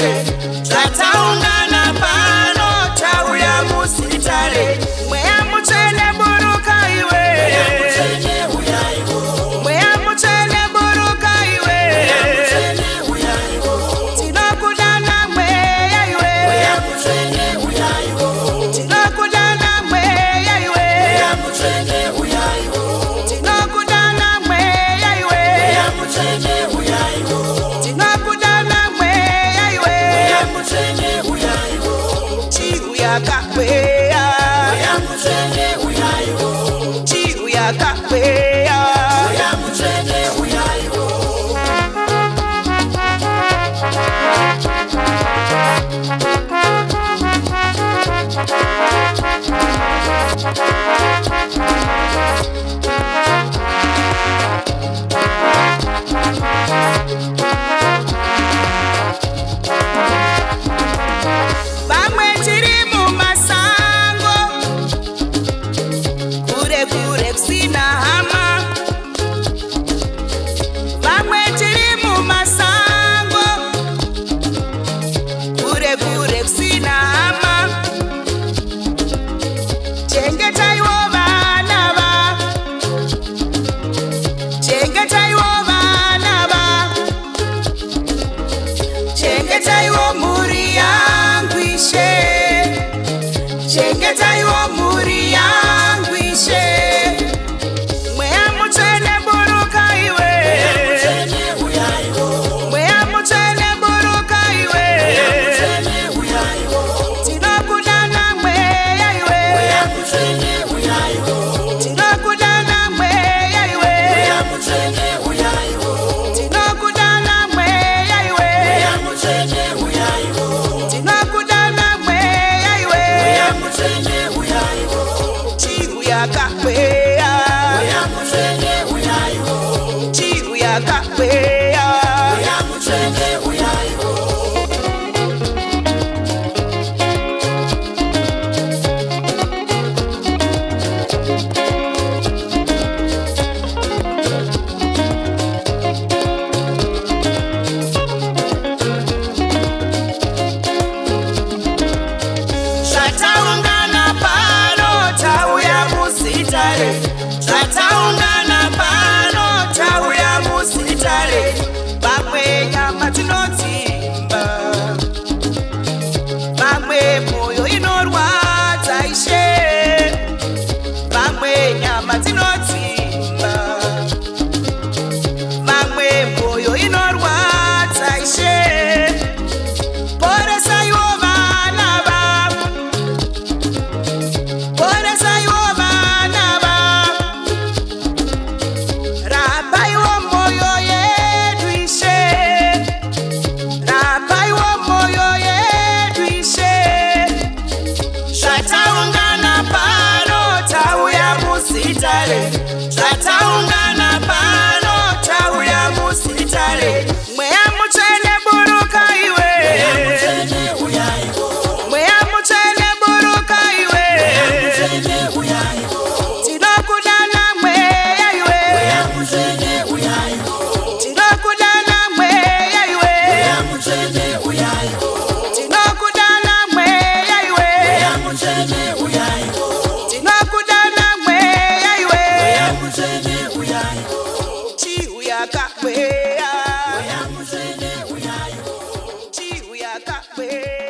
musitare, zvataungana pano tauya musitare. Mweya mutsvene buruka iwe, mweya mutsvene buruka iwe, tinokudana mweya iwe, tinokudana mweya iwe, tinokudana mweya iwe, tinokudana mweya iwe, chiuya kakweya, chiuya kakweya. Vamwe tiri mumasango, kure kure kusina hama. Vamwe tiri mumasango, kure kure kusina hama. Chengetaiwo vana va, chengetaiwo vana va, chengetaiwo mhuri yangu ishe, chengetaiwo mhuri yangu ishe. Mweya mutsvene buruka iwe, mweya mutsvene buruka iwe, tinokudana mweya iwe, tinokudana mweya iwe, tinokudana mweya iwe, tinokudana mweya iwe, chiuya kakweya, chiuya kakweya. Zvataungana pano tauya musitare, zvataungana pano tauya musitare. Vamwe nyama dzinodzimba, vamwe mwoyo inorwadza ishe, vamwe nyama dzinodzimba, vamwe mwoyo inorwadza ishe. Poresaiwo vana va, poresaiwo vana va, rapaiwo mwoyo yedu ishe, rapaiwo mwoyo yedu ishe. Zvataungana pano tauya musitare, zvataungana pano tauya musitare. Mweya mutsvene buruka iwe, mweya mutsvene buruka iwe, tinokudana mweya iwe, tinokudana mweya iwe, tinokudana mweya iwe, tinokudana mweya iwe, chiuya kakweya, chiuya kakweya.